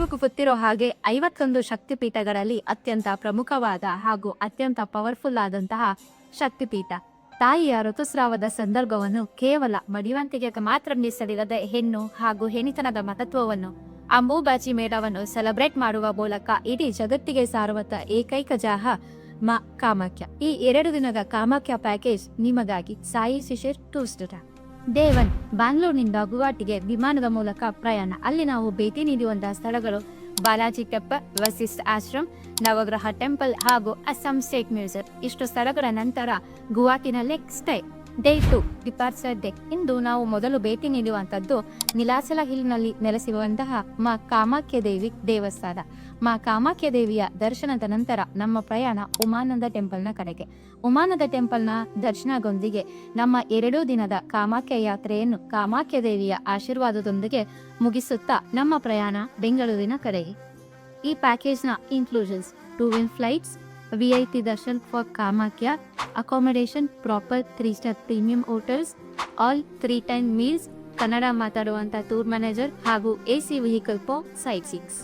ನಿಮಗೂ ಗೊತ್ತಿರೋ ಹಾಗೆ 51 ಶಕ್ತಿಪೀಠಗಳಲ್ಲಿ ಅತ್ಯಂತ ಪ್ರಮುಖವಾದ ಹಾಗೂ ಅತ್ಯಂತ ಪವರ್ಫುಲ್ ಆದಂತಹ ಶಕ್ತಿಪೀಠ. ತಾಯಿಯ ಋತುಸ್ರಾವದ ಸಂದರ್ಭವನ್ನು ಕೇವಲ ಮಡಿವಂತಿಕೆಗೆ ಮಾತ್ರ ಮೀಸಲಿಲ್ಲದೆ ಹೆಣ್ಣು ಹಾಗೂ ಹೆಣಿತನದ ಮಹತ್ವವನ್ನು ಅಂಬುಬಾಚಿ ಮೇಳವನ್ನು ಸೆಲೆಬ್ರೇಟ್ ಮಾಡುವ ಮೂಲಕ ಇಡೀ ಜಗತ್ತಿಗೆ ಸಾರುವಂತ ಏಕೈಕ ಜಾಹ ಮಾ ಕಾಮಾಖ್ಯ. ಈ 2 ದಿನದ ಕಾಮಾಖ್ಯ ಪ್ಯಾಕೇಜ್ ನಿಮಗಾಗಿ ಸಾಯಿ ಶಿಶಿರ್ ಟೂರಿಸ್ಟ್. ಡೇ 1 ಬ್ಯಾಂಗ್ಳೂರಿನಿಂದ ಗುವಾಹಟಿಗೆ ವಿಮಾನದ ಮೂಲಕ ಪ್ರಯಾಣ. ಅಲ್ಲಿ ನಾವು ಭೇಟಿ ನೀಡುವಂತಹ ಸ್ಥಳಗಳು ಬಾಲಾಜಿ ಟೆಂಪಲ್, ವಸಿಷ್ಠ ಆಶ್ರಮ್, ನವಗ್ರಹ ಟೆಂಪಲ್ ಹಾಗೂ ಅಸ್ಸಾಂ ಸ್ಟೇಟ್ ಮ್ಯೂಸಿಯಂ. ಇಷ್ಟು ಸ್ಥಳಗಳ ನಂತರ ಗುವಾಹಟಿನಲ್ಲೇ ಸ್ಟೇ. Day 2 departure day. ಇಂದು ನಾವು ಮೊದಲು ಭೇಟಿ ನೀಡುವಂಥದ್ದು ನೀಲಾಚಲ ಹಿಲ್ನಲ್ಲಿ ನೆಲೆಸಿರುವಂತಹ ಮಾ ಕಾಮಾಖ್ಯ ದೇವಿ ದೇವಸ್ಥಾನ. ಮಾ ಕಾಮಾಖ್ಯ ದೇವಿಯ ದರ್ಶನದ ನಂತರ ನಮ್ಮ ಪ್ರಯಾಣ ಉಮಾನಂದ ಟೆಂಪಲ್ನ ಕಡೆಗೆ. ಉಮಾನಂದ ಟೆಂಪಲ್ನ ದರ್ಶನದೊಂದಿಗೆ ನಮ್ಮ 2 ದಿನದ ಕಾಮಾಖ್ಯ ಯಾತ್ರೆಯನ್ನು ಕಾಮಾಖ್ಯ ದೇವಿಯ ಆಶೀರ್ವಾದದೊಂದಿಗೆ ಮುಗಿಸುತ್ತಾ ನಮ್ಮ ಪ್ರಯಾಣ ಬೆಂಗಳೂರಿನ ಕಡೆಗೆ. ಈ ಪ್ಯಾಕೇಜ್ನ inclusions: 2 win flights, VIP darshan for Kamakya, accommodation, proper 3-star premium hotels, all 3 time meals, Kannada ಮಾತಾಡುವಂಥ ಟೂರ್ ಮ್ಯಾನೇಜರ್ ಹಾಗೂ AC ವೆಹಿಕಲ್ ಫಾರ್ ಸೈಟ್ ಸೀಯಿಂಗ್ಸ್.